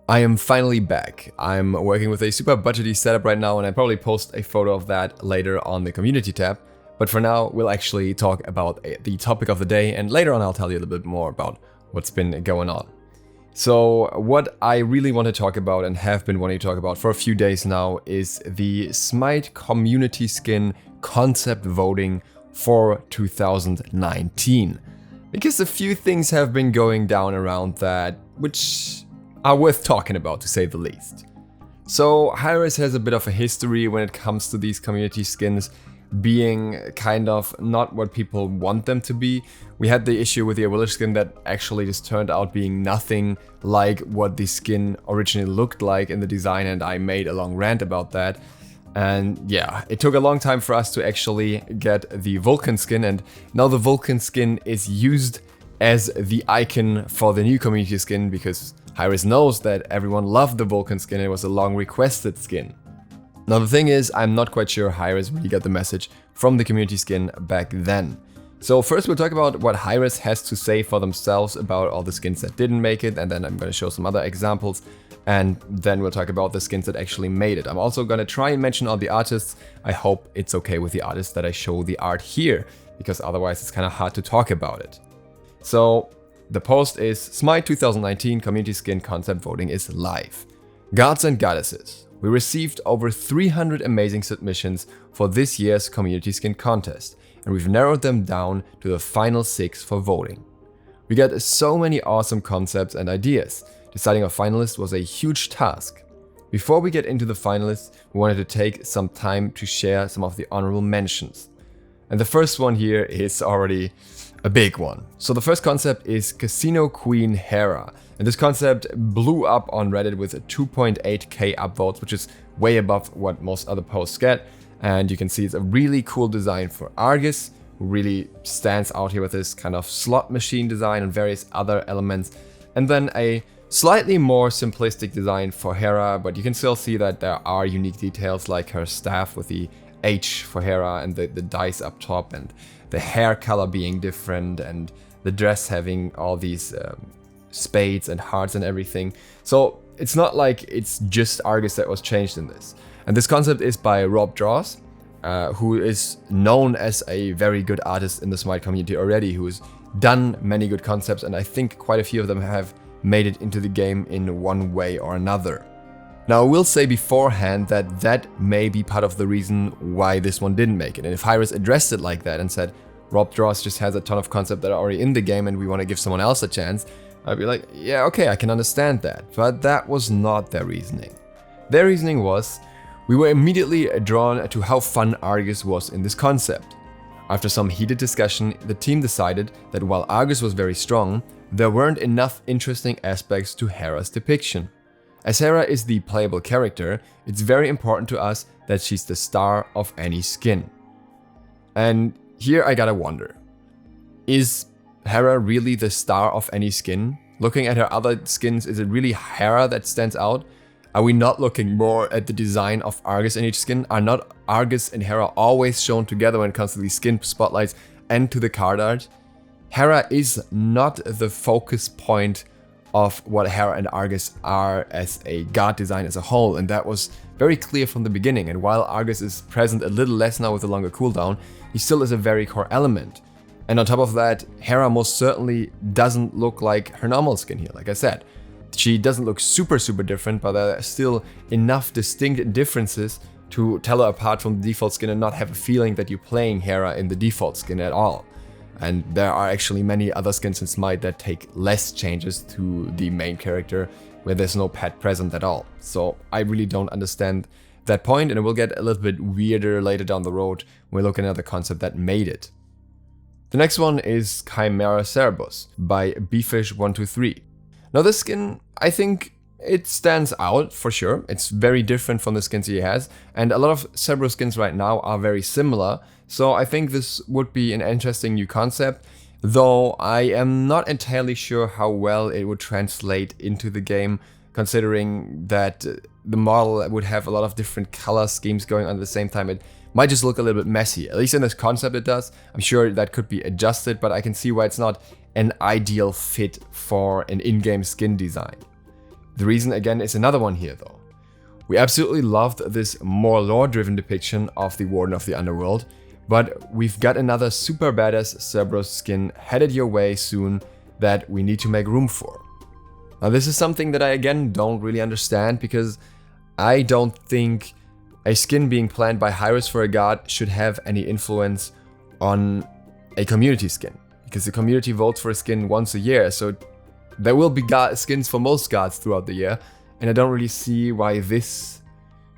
I am finally back. I'm working with a super budgety setup right now, and I'll probably post a photo of that later on the community tab. But for now, we'll actually talk about the topic of the day, and later on I'll tell you a little bit more about what's been going on. So what I really want to talk about and have been wanting to talk about for a few days now is the Smite community skin concept voting for 2019. Because a few things have been going down around that, which are worth talking about, to say the least. So Hera has a bit of a history when it comes to these community skins being kind of not what people want them to be. We had the issue with the Eveline skin that actually just turned out being nothing like what the skin originally looked like in the design, and I made a long rant about that. And yeah, it took a long time for us to actually get the Vulcan skin, and now the Vulcan skin is used as the icon for the new community skin because Hera knows that everyone loved the Vulcan skin. It was a long requested skin. Now the thing is, I'm not quite sure Hera really got the message from the community skin back then. So first we'll talk about what Hera has to say for themselves about all the skins that didn't make it, and then I'm going to show some other examples, and then we'll talk about the skins that actually made it. I'm also going to try and mention all the artists. I hope it's okay with the artists that I show the art here, because otherwise it's kind of hard to talk about it. So the post is Smite 2019 community skin concept voting is live. Gods and goddesses, we received over 300 amazing submissions for this year's community skin contest, and we've narrowed them down to the final 6 for voting. We got so many awesome concepts and ideas. Deciding a finalist was a huge task. Before we get into the finalists, we wanted to take some time to share some of the honorable mentions. And the first one here is already a big one. So the first concept is Casino Queen Hera. And this concept blew up on Reddit with 2.8k upvotes, which is way above what most other posts get. And you can see it's a really cool design for Argus, who really stands out here with this kind of slot machine design and various other elements. And then a slightly more simplistic design for Hera, but you can still see that there are unique details like her staff with the H for Hera and the dice up top, and the hair color being different, and the dress having all these spades and hearts and everything. So it's not like it's just Argus that was changed in this. And this concept is by Rob Draws, who is known as a very good artist in the Smite community already, who has done many good concepts, and I think quite a few of them have made it into the game in one way or another. Now I will say beforehand that that may be part of the reason why this one didn't make it. And if Hera addressed it like that and said, Rob Draws just has a ton of concepts that are already in the game and we want to give someone else a chance, I'd be like, yeah, okay, I can understand that. But that was not their reasoning. Their reasoning was, we were immediately drawn to how fun Argus was in this concept. After some heated discussion, the team decided that while Argus was very strong, there weren't enough interesting aspects to Hera's depiction. As Hera is the playable character, it's very important to us that she's the star of any skin. And here I gotta wonder, is Hera really the star of any skin? Looking at her other skins, is it really Hera that stands out? Are we not looking more at the design of Argus in each skin? Are not Argus and Hera always shown together when it comes to the skin spotlights and to the card art? Hera is not the focus point of what Hera and Argus are as a god design as a whole, and that was very clear from the beginning. And while Argus is present a little less now with a longer cooldown, he still is a very core element. And on top of that, Hera most certainly doesn't look like her normal skin here, like I said. She doesn't look super different, but there are still enough distinct differences to tell her apart from the default skin and not have a feeling that you're playing Hera in the default skin at all. And there are actually many other skins in Smite that take less changes to the main character, where there's no pet present at all. So I really don't understand that point, and it will get a little bit weirder later down the road when we're looking at the concept that made it. The next one is Chimera Cerebus by Bfish123. Now this skin, I think it stands out for sure. It's very different from the skins he has, and a lot of Cerberus skins right now are very similar. So I think this would be an interesting new concept, though I am not entirely sure how well it would translate into the game, considering that the model would have a lot of different color schemes going on at the same time. It might just look a little bit messy, at least in this concept it does. I'm sure that could be adjusted, but I can see why it's not an ideal fit for an in-game skin design. The reason again is another one here though. We absolutely loved this more lore-driven depiction of the Warden of the Underworld, but we've got another super badass Cerberus skin headed your way soon that we need to make room for. Now this is something that I again don't really understand, because I don't think a skin being planned by Hi-Rez for a god should have any influence on a community skin, because the community votes for a skin once a year, so there will be skins for most gods throughout the year, and I don't really see why this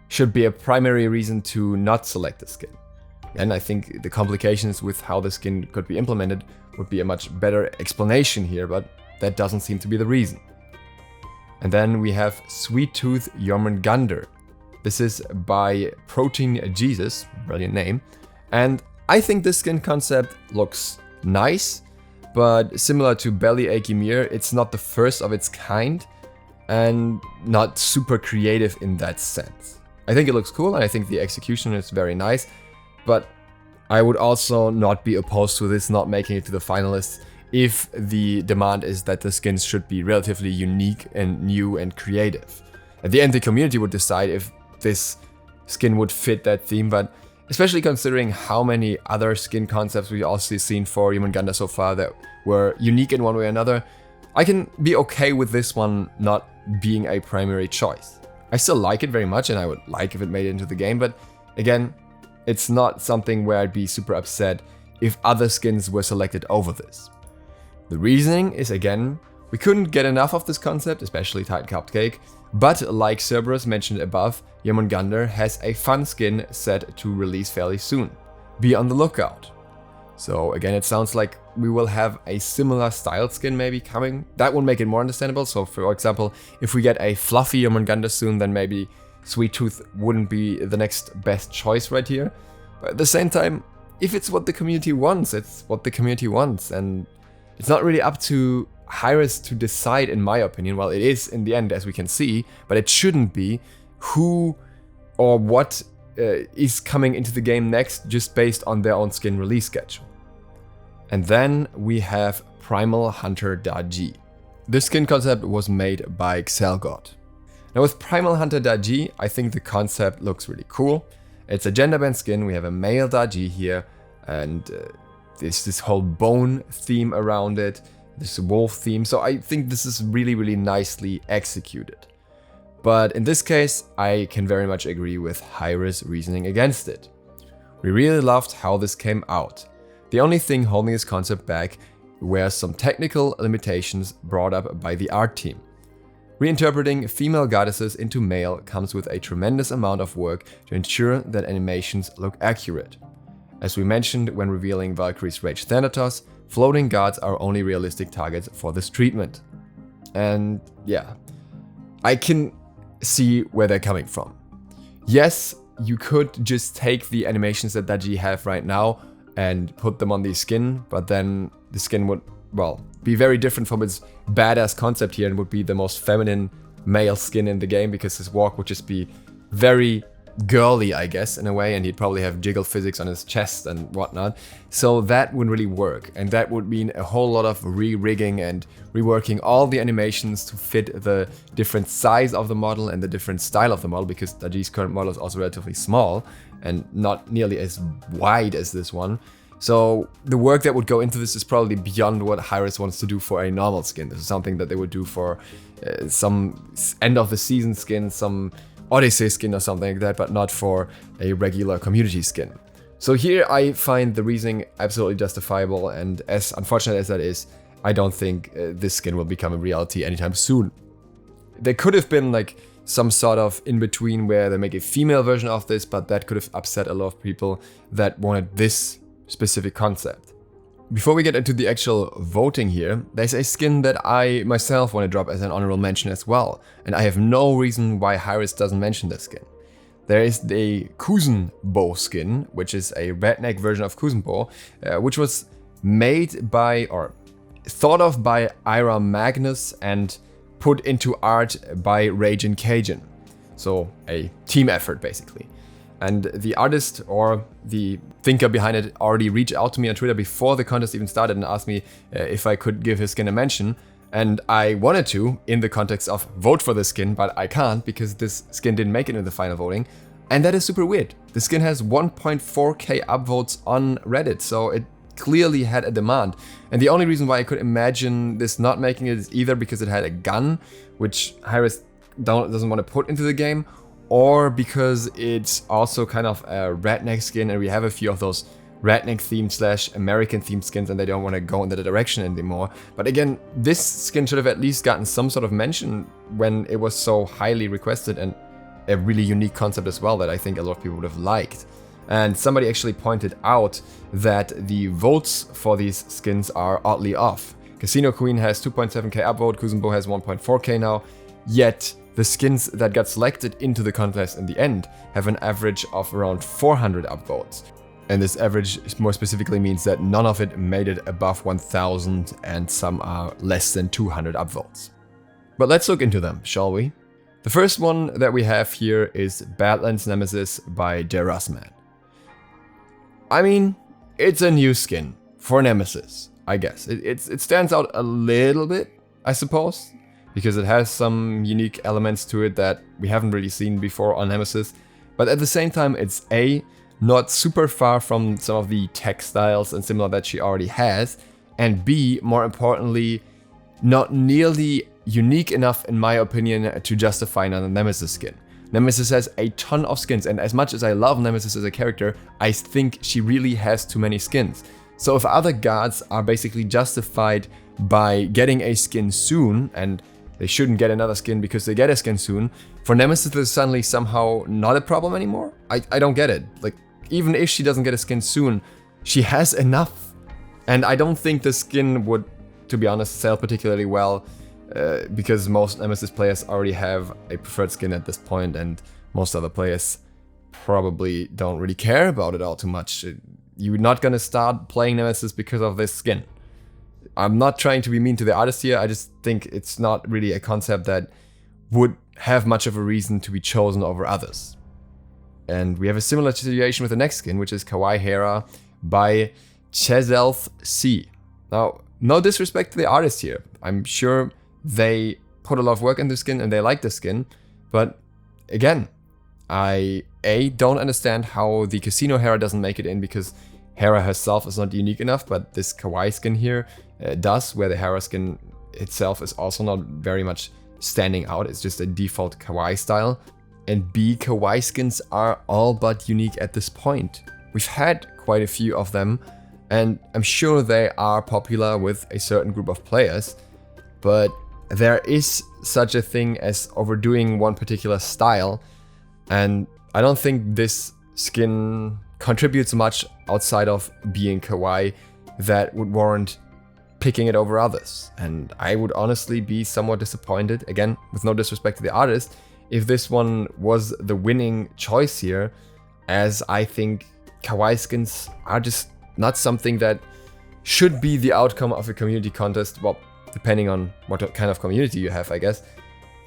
should be a primary reason to not select a skin. And I think the complications with how the skin could be implemented would be a much better explanation here, but that doesn't seem to be the reason. And then we have Sweet Tooth Jormungandr. This is by Protein Jesus, brilliant name, and I think this skin concept looks nice, but similar to Belly Achy Mir, it's not the first of its kind and not super creative in that sense. I think it looks cool and I think the execution is very nice, but I would also not be opposed to this not making it to the finalists if the demand is that the skins should be relatively unique and new and creative. At the end, the community would decide if this skin would fit that theme, but especially considering how many other skin concepts we've also seen for Jormungandr so far that were unique in one way or another, I can be okay with this one not being a primary choice. I still like it very much and I would like if it made it into the game, but again, it's not something where I'd be super upset if other skins were selected over this. The reasoning is again, we couldn't get enough of this concept, especially Titan Cupcake, but like Cerberus mentioned above, Jormungandr has a fun skin set to release fairly soon. Be on the lookout. So again, it sounds like we will have a similar styled skin maybe coming. That would make it more understandable. So for example, if we get a fluffy Jormungandr soon, then maybe Sweet Tooth wouldn't be the next best choice right here. But at the same time, if it's what the community wants, it's what the community wants, and it's not really up to Hi-Rez to decide, in my opinion. Well, it is in the end, as we can see, but it shouldn't be who or what is coming into the game next just based on their own skin release schedule. And then we have Primal Hunter Daji. This skin concept was made by Xelgod. Now with Primal Hunter Daji, I think the concept looks really cool. It's a gender band skin, we have a male Daji here, and there's this whole bone theme around it, this wolf theme, so I think this is really, really nicely executed. But in this case, I can very much agree with Hi-Rez reasoning against it. We really loved how this came out. The only thing holding this concept back were some technical limitations brought up by the art team. Reinterpreting female goddesses into male comes with a tremendous amount of work to ensure that animations look accurate. As we mentioned when revealing Valkyrie's Rage Thanatos, floating gods are only realistic targets for this treatment. And yeah, I can see where they're coming from. Yes, you could just take the animations that Daji have right now and put them on the skin, but then the skin would, well, be very different from its badass concept here and would be the most feminine male skin in the game, because his walk would just be very girly, I guess, in a way, and he'd probably have jiggle physics on his chest and whatnot. So that wouldn't really work, and that would mean a whole lot of re-rigging and reworking all the animations to fit the different size of the model and the different style of the model, because Daji's current model is also relatively small and not nearly as wide as this one. So the work that would go into this is probably beyond what Hi-Rez wants to do for a normal skin. This is something that they would do for some end of the season skin, some Odyssey skin or something like that, but not for a regular community skin. So here I find the reasoning absolutely justifiable, and as unfortunate as that is, I don't think this skin will become a reality anytime soon. There could have been like some sort of in-between where they make a female version of this, but that could have upset a lot of people that wanted this specific concept. Before we get into the actual voting here, there's a skin that I myself want to drop as an honorable mention as well, and I have no reason why Hi-Rez doesn't mention this skin. There is the Kuzenbo skin, which is a redneck version of Kuzenbo, which was made by, or thought of by Ira Magnus and put into art by Ragin' Cajun. So a team effort basically. And the artist or the thinker behind it already reached out to me on Twitter before the contest even started and asked me if I could give his skin a mention. And I wanted to, in the context of vote for this skin, but I can't because this skin didn't make it in the final voting. And that is super weird. The skin has 1.4k upvotes on Reddit, so it clearly had a demand. And the only reason why I could imagine this not making it is either because it had a gun, which Hi-Rez doesn't want to put into the game, or because it's also kind of a redneck skin, and we have a few of those redneck themed / American themed skins, and they don't want to go in that direction anymore. But again, this skin should have at least gotten some sort of mention when it was so highly requested, and a really unique concept as well that I think a lot of people would have liked. And somebody actually pointed out that the votes for these skins are oddly off. Casino Queen has 2.7k upvote, Kuzenbo has 1.4k now, yet the skins that got selected into the contest in the end have an average of around 400 upvotes. And this average more specifically means that none of it made it above 1000 and some are less than 200 upvotes. But let's look into them, shall we? The first one that we have here is Badlands Nemesis by Derasman. I mean, it's a new skin for Nemesis, I guess. It stands out a little bit, I suppose, because it has some unique elements to it that we haven't really seen before on Nemesis. But at the same time, it's not super far from some of the textiles and similar that she already has, and B, more importantly, not nearly unique enough in my opinion to justify another Nemesis skin. Nemesis has a ton of skins, and as much as I love Nemesis as a character, I think she really has too many skins. So if other gods are basically justified by getting a skin soon, and they shouldn't get another skin because they get a skin soon, for Nemesis is suddenly somehow not a problem anymore? I don't get it. Like, even if she doesn't get a skin soon, she has enough. And I don't think the skin would, to be honest, sell particularly well, because most Nemesis players already have a preferred skin at this point, and most other players probably don't really care about it all too much. You're not gonna start playing Nemesis because of this skin. I'm not trying to be mean to the artist here, I just think it's not really a concept that would have much of a reason to be chosen over others. And we have a similar situation with the next skin, which is Kawaii Hera by SLOTH C. Now, no disrespect to the artist here. I'm sure they put a lot of work into the skin and they like the skin. But again, I don't understand how the Casino Hera doesn't make it in, because Hera herself is not unique enough, but this Kawaii skin here does, where the Hera skin itself is also not very much standing out. It's just a default Kawaii style. And B, Kawaii skins are all but unique at this point. We've had quite a few of them, and I'm sure they are popular with a certain group of players, but there is such a thing as overdoing one particular style, and I don't think this skin contributes much outside of being Kawaii that would warrant picking it over others. And I would honestly be somewhat disappointed, again, with no disrespect to the artist, if this one was the winning choice here, as I think Kawaii skins are just not something that should be the outcome of a community contest, well, depending on what kind of community you have, I guess.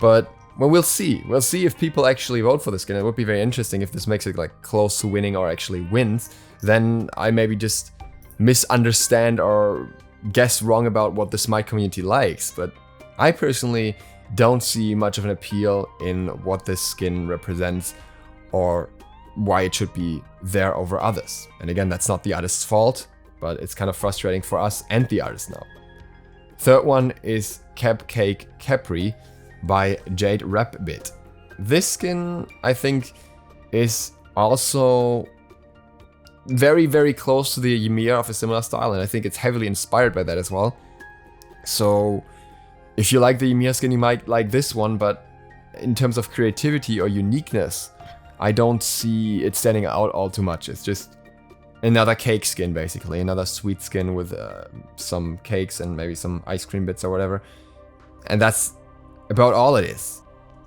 But, well, we'll see. We'll see if people actually vote for the skin. It would be very interesting if this makes it like close to winning or actually wins. Then I maybe just misunderstand or guess wrong about what the Smite community likes. But I personally don't see much of an appeal in what this skin represents or why it should be there over others. And again, that's not the artist's fault, but it's kind of frustrating for us and the artist now. Third one is Cupcake Capri by Jade Rapbit. This skin, I think, is also very, very close to the Ymir of a similar style, and I think it's heavily inspired by that as well. So if you like the Ymir skin, you might like this one, but in terms of creativity or uniqueness, I don't see it standing out all too much. It's just another cake skin, basically. Another sweet skin with some cakes and maybe some ice cream bits or whatever. And that's about all it is.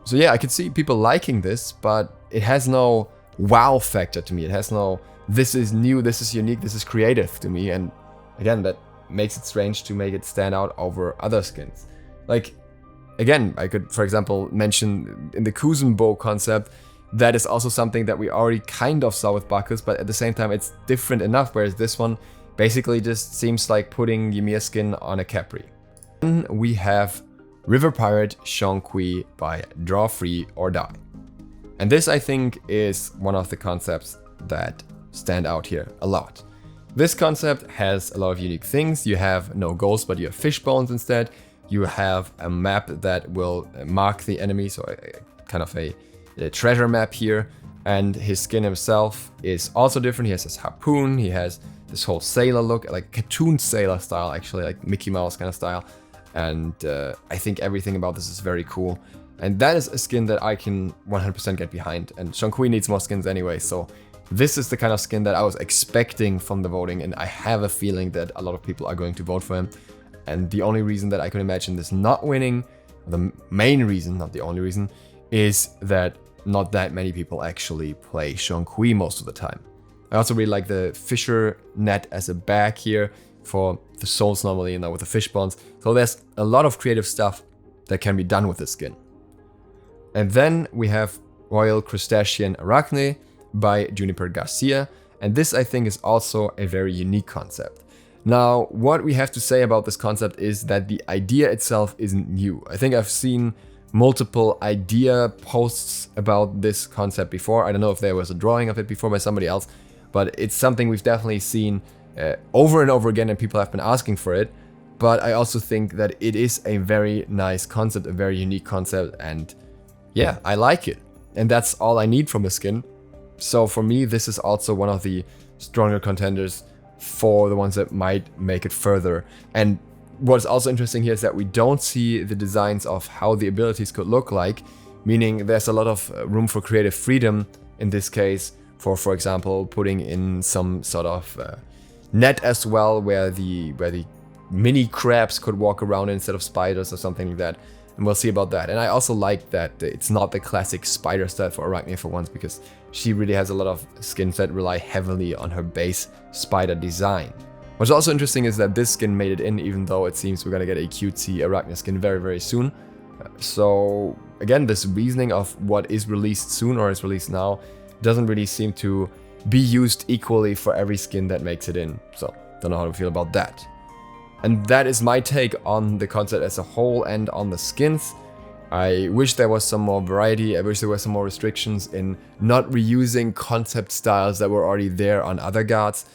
So yeah, I could see people liking this, but it has no wow factor to me. It has no, this is new, this is unique, this is creative to me. And again, that makes it strange to make it stand out over other skins. Like, again, I could, for example, mention in the Kuzenbo concept, that is also something that we already kind of saw with Bacchus, but at the same time it's different enough, whereas this one basically just seems like putting Ymir skin on a Capri. Then we have River Pirate Shangqi by Draw Free or Die. And this, I think, is one of the concepts that stand out here a lot. This concept has a lot of unique things. You have no ghosts, but you have fish bones instead. You have a map that will mark the enemy, so kind of a treasure map here. And his skin himself is also different. He has this harpoon, he has this whole sailor look, like cartoon sailor style actually, like Mickey Mouse kind of style. And I think everything about this is very cool. And that is a skin that I can 100% get behind. And Shangqi needs more skins anyway, so this is the kind of skin that I was expecting from the voting, and I have a feeling that a lot of people are going to vote for him. And the only reason that I could imagine this not winning, the main reason, not the only reason, is that not that many people actually play Shangqi most of the time. I also really like the fisher net as a bag here for the souls normally, you know, with the fish bones. So there's a lot of creative stuff that can be done with this skin. And then we have Royal Crustacean Arachne by Juniper Garcia. And this, I think, is also a very unique concept. Now, what we have to say about this concept is that the idea itself isn't new. I think I've seen multiple idea posts about this concept before. I don't know if there was a drawing of it before by somebody else, but it's something we've definitely seen over and over again, and people have been asking for it. But I also think that it is a very nice concept, a very unique concept, and yeah, I like it. And that's all I need from the skin. So for me, this is also one of the stronger contenders for the ones that might make it further. And what's also interesting here is that we don't see the designs of how the abilities could look like, meaning there's a lot of room for creative freedom in this case, for example, putting in some sort of net as well, where the mini crabs could walk around instead of spiders or something like that. And we'll see about that. And I also like that it's not the classic spider style for Arachne for once, because she really has a lot of skins that rely heavily on her base spider design. What's also interesting is that this skin made it in, even though it seems we're gonna get a cutesy Arachne skin very, very soon. So again, this reasoning of what is released soon or is released now doesn't really seem to be used equally for every skin that makes it in. So don't know how to feel about that. And that is my take on the concept as a whole and on the skins. I wish there was some more variety. I wish there were some more restrictions in not reusing concept styles that were already there on other gods,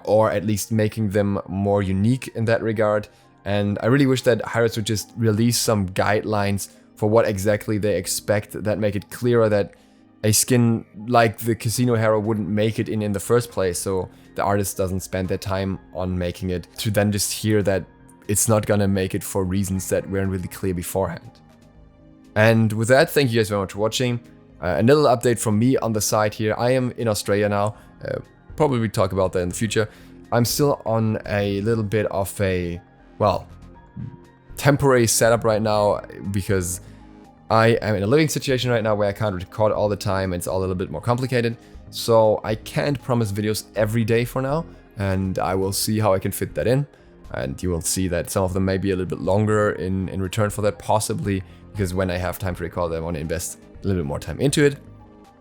or at least making them more unique in that regard. And I really wish that Hera would just release some guidelines for what exactly they expect that make it clearer that a skin like the Casino Hera wouldn't make it in the first place, so the artist doesn't spend their time on making it to then just hear that it's not gonna make it for reasons that weren't really clear beforehand. And with that, thank you guys very much for watching. A little update from me on the side here. I am in Australia now. Probably talk about that in the future. I'm still on a little bit of a, well, temporary setup right now because I am in a living situation right now where I can't record all the time. It's all a little bit more complicated. So I can't promise videos every day for now, and I will see how I can fit that in. And you will see that some of them may be a little bit longer in return for that, possibly, because when I have time to record, I want to invest a little bit more time into it.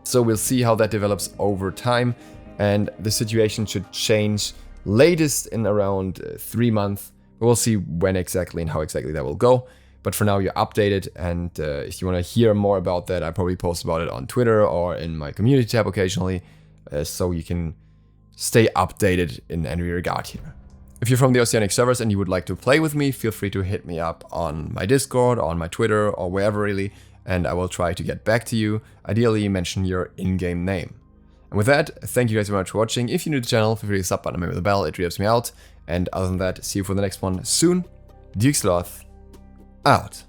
So we'll see how that develops over time, and the situation should change latest in around 3 months. We'll see when exactly and how exactly that will go. But for now, you're updated, and if you want to hear more about that, I probably post about it on Twitter or in my community tab occasionally, so you can stay updated in any regard here. If you're from the Oceanic servers and you would like to play with me, feel free to hit me up on my Discord, on my Twitter, or wherever really, and I will try to get back to you. Ideally, mention your in-game name. And with that, thank you guys very much for watching. If you're new to the channel, feel free to sub button and maybe the bell, it really helps me out. And other than that, see you for the next one soon. DukeSloth out.